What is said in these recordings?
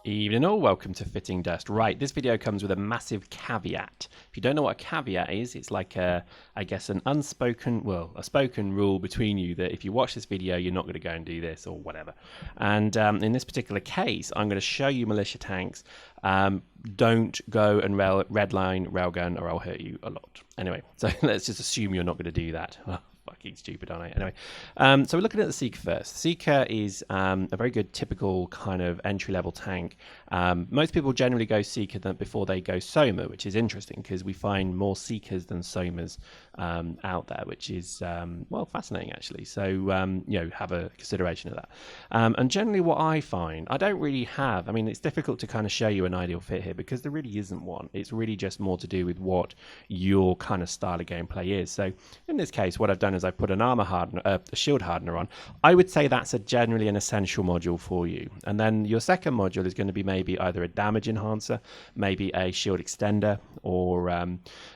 Evening all, welcome to Fitting Dust. Right, this video comes with a massive caveat. If you don't know what a caveat is, it's like I guess an unspoken, well, a spoken rule between you that if you watch this video, you're not going to go and do this or whatever. And in this particular case, I'm going to show you militia tanks. Don't go and redline railgun or I'll hurt you a lot. Anyway, so let's just assume you're not going to do that. Fucking stupid, aren't I? Anyway, so we're looking at the Seeker first. Seeker is a very good typical kind of entry-level tank. Most people generally go Seeker before they go Soma, which is interesting because we find more Seekers than Somas out there, which is, well, fascinating actually. So, you know, have a consideration of that. And generally what I find, I don't really have, I mean, it's difficult to kind of show you an ideal fit here because there really isn't one. It's really just more to do with what your kind of style of gameplay is. So in this case, what I've done is I put an armor hardener, a shield hardener on. I would say that's generally an essential module for you. And then your second module is going to be maybe either a damage enhancer, maybe a shield extender, or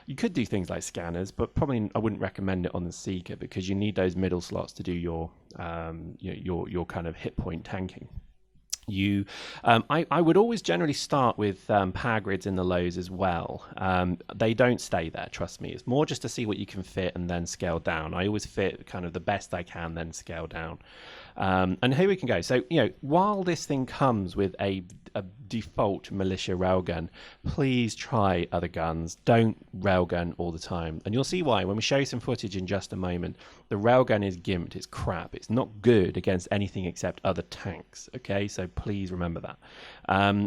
you could do things like scanners, but probably I wouldn't recommend it on the Seeker because you need those middle slots to do your kind of hit point tanking. I would always generally start with power grids in the lows as well. They don't stay there, trust me. It's more just to see what you can fit and then scale down. I always fit kind of the best I can, then scale down. And here we can go. So, you know, while this thing comes with a default militia railgun, please try other guns. Don't railgun all the time. And you'll see why when we show you some footage in just a moment. The railgun is gimped. It's crap. It's not good against anything except other tanks. Okay, so please remember that.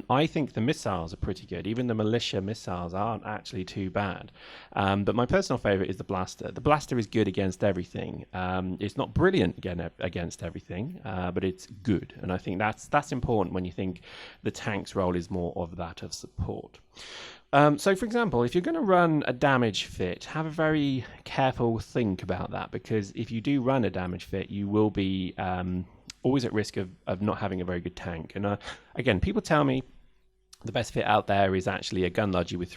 I think the missiles are pretty good. Even the militia missiles aren't actually too bad. But my personal favorite is the blaster. The blaster is good against everything. It's not brilliant against everything, but it's good. And I think that's important when you think the tank's role is more of that of support. So, for example, if you're going to run a damage fit, have a very careful think about that, because if you do run a damage fit, you will be always at risk of not having a very good tank. And again, people tell me the best fit out there is actually a gun logi with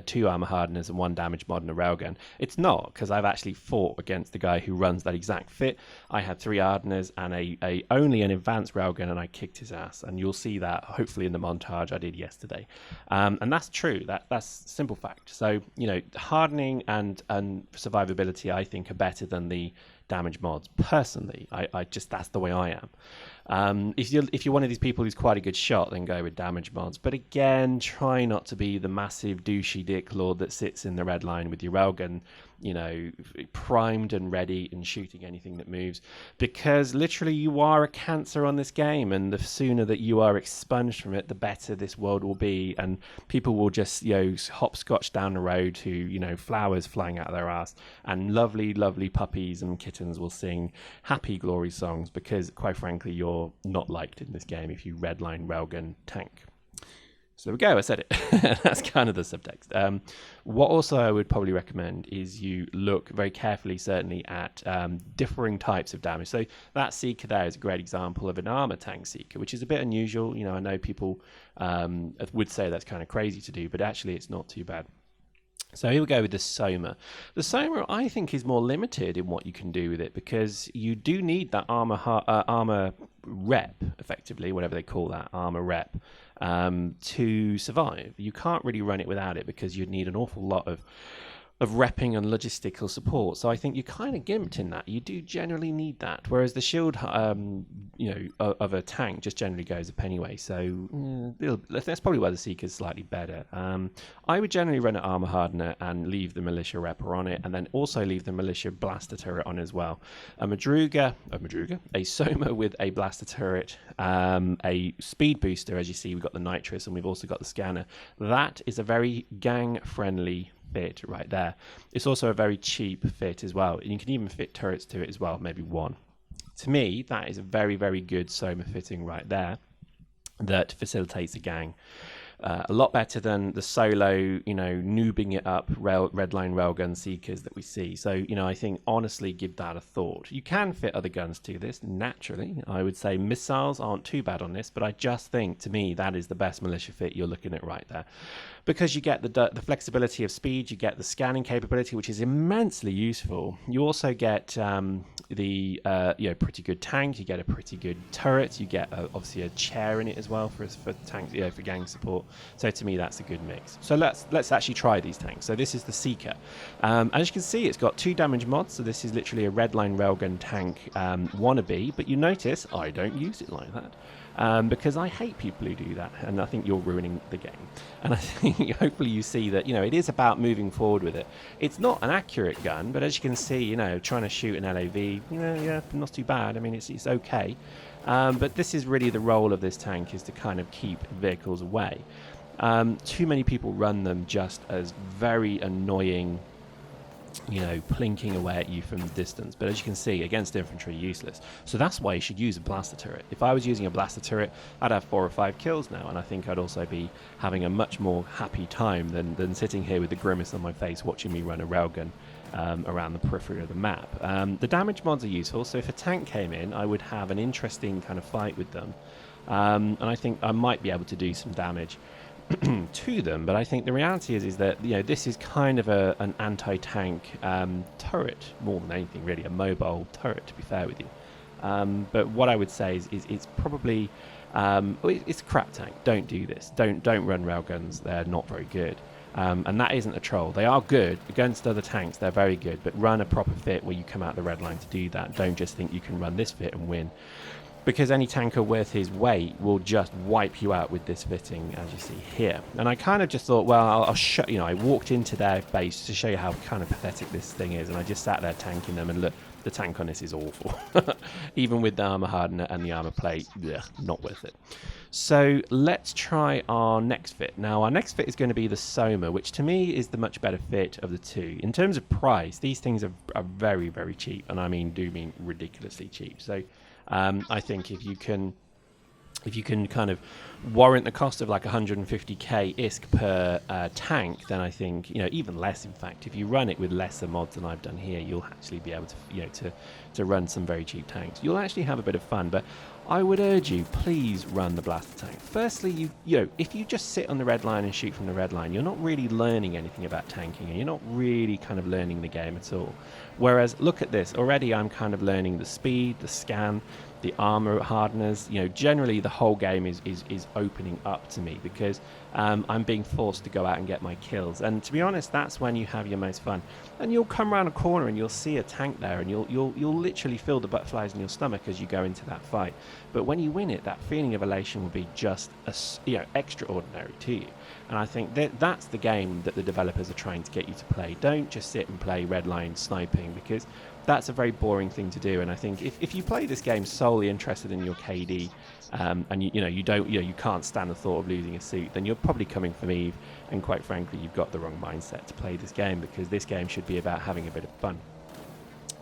two armor hardeners and one damage mod and a railgun. It's not, because I've actually fought against the guy who runs that exact fit. I had 3 hardeners and only an advanced railgun, and I kicked his ass. And you'll see that hopefully in the montage I did yesterday. And that's true. That's simple fact. So, you know, hardening and survivability, I think, are better than the damage mods. Personally, I just, that's the way I am. If you're one of these people who's quite a good shot, then go with damage mods. But again, try not to be the massive douchey dick lord that sits in the red line with your railgun, you know, primed and ready and shooting anything that moves, because literally you are a cancer on this game, and the sooner that you are expunged from it, the better this world will be, and people will just, you know, hopscotch down the road to, you know, flowers flying out of their ass, and lovely puppies and kittens will sing happy glory songs, because quite frankly you're not liked in this game if you redline railgun tank. So there we go, I said it. That's kind of the subtext. What also I would probably recommend is you look very carefully, certainly, at differing types of damage. So that Seeker there is a great example of an armor tank Seeker, which is a bit unusual. You know, I know people would say that's kind of crazy to do, but actually it's not too bad. So here we go with the Soma. The Soma, I think, is more limited in what you can do with it, because you do need that armor rep, effectively, whatever they call that, armor rep, to survive. You can't really run it without it, because you'd need an awful lot of repping and logistical support. So I think you're kind of gimped in that. You do generally need that, whereas the shield you know, of a tank just generally goes up anyway. So that's probably why the Seeker's slightly better. I would generally run an armor hardener and leave the militia repper on it, and then also leave the militia blaster turret on as well. A Soma with a blaster turret, a speed booster. As you see, we've got the nitrous and we've also got the scanner. That is a very gang friendly fit right there. It's also a very cheap fit as well, and you can even fit turrets to it as well, maybe one. To me, that is a very good Soma fitting right there that facilitates a gang. A lot better than the solo, you know, noobing it up redline railgun Seekers that we see. So, you know, I think honestly give that a thought. You can fit other guns to this, naturally. I would say missiles aren't too bad on this, but I just think, to me, that is the best militia fit you're looking at right there. because you get the flexibility of speed, you get the scanning capability, which is immensely useful. You also get the pretty good tank. You get a pretty good turret. You get obviously a chair in it as well for tanks, for gang support. So to me, that's a good mix. So let's actually try these tanks. So this is the Seeker. As you can see, it's got 2 damage mods. So this is literally a redline railgun tank wannabe. But you notice I don't use it like that. Because I hate people who do that, and I think you're ruining the game. And I think hopefully you see that, it is about moving forward with it. It's not an accurate gun, but as you can see, trying to shoot an LAV, not too bad. I mean, it's okay. But this is really the role of this tank, is to kind of keep vehicles away. Too many people run them just as very annoying, plinking away at you from the distance. But as you can see, against infantry, useless. So that's why you should use a blaster turret. If I was using a blaster turret, I'd have 4 or 5 kills now, and I think I'd also be having a much more happy time than sitting here with the grimace on my face watching me run a railgun around the periphery of the map. The damage mods are useful, so if a tank came in, I would have an interesting kind of fight with them. And I think I might be able to do some damage to them, but I think the reality is that this is kind of an anti-tank turret more than anything, really a mobile turret, to be fair with you. But what I would say is it's probably it's a crap tank. Don't do this. Don't run railguns. They're not very good. And that isn't a troll. They are good against other tanks. They're very good, but run a proper fit where you come out the red line to do that. Don't just think you can run this fit and win. Because any tanker worth his weight will just wipe you out with this fitting, as you see here. And I kind of just thought, well, I'll show I walked into their base to show you how kind of pathetic this thing is, and I just sat there tanking them, and look, the tank on this is awful. Even with the armor hardener and the armor plate, not worth it. So let's try our next fit. Now, our next fit is going to be the Soma, which to me is the much better fit of the two. In terms of price, these things are very, very cheap, and I do mean ridiculously cheap. So I think if you can kind of warrant the cost of like 150k ISK per tank, then I think even less. In fact, if you run it with lesser mods than I've done here, you'll actually be able to to run some very cheap tanks. You'll actually have a bit of fun, but I would urge you, please run the blaster tank. Firstly, if you just sit on the red line and shoot from the red line, you're not really learning anything about tanking, and you're not really kind of learning the game at all. Whereas, look at this. Already I'm kind of learning the speed, the scan, the armor hardeners. Generally the whole game is opening up to me, because I'm being forced to go out and get my kills. And to be honest, that's when you have your most fun. And you'll come around a corner and you'll see a tank there, and you'll literally feel the butterflies in your stomach as you go into that fight. But when you win it, that feeling of elation will be just extraordinary to you. And I think that's the game that the developers are trying to get you to play. Don't just sit and play redline sniping, because that's a very boring thing to do. And I think if you play this game solely interested in your KD, and you can't stand the thought of losing a suit, then you're probably coming from Eve, and quite frankly, you've got the wrong mindset to play this game, because this game should be about having a bit of fun.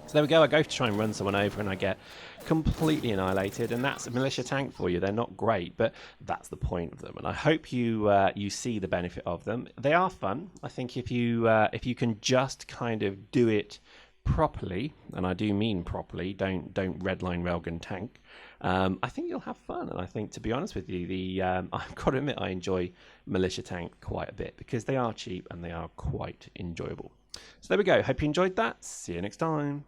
So there we go. I go to try and run someone over, and I get completely annihilated, and that's a militia tank for you. They're not great, but that's the point of them, and I hope you see the benefit of them. They are fun. I think if you can just kind of do it properly, and I do mean properly, don't redline railgun tank, I think you'll have fun. And I think, to be honest with you, I've got to admit, I enjoy militia tank quite a bit, because they are cheap and they are quite enjoyable. So there we go. Hope you enjoyed that. See you next time.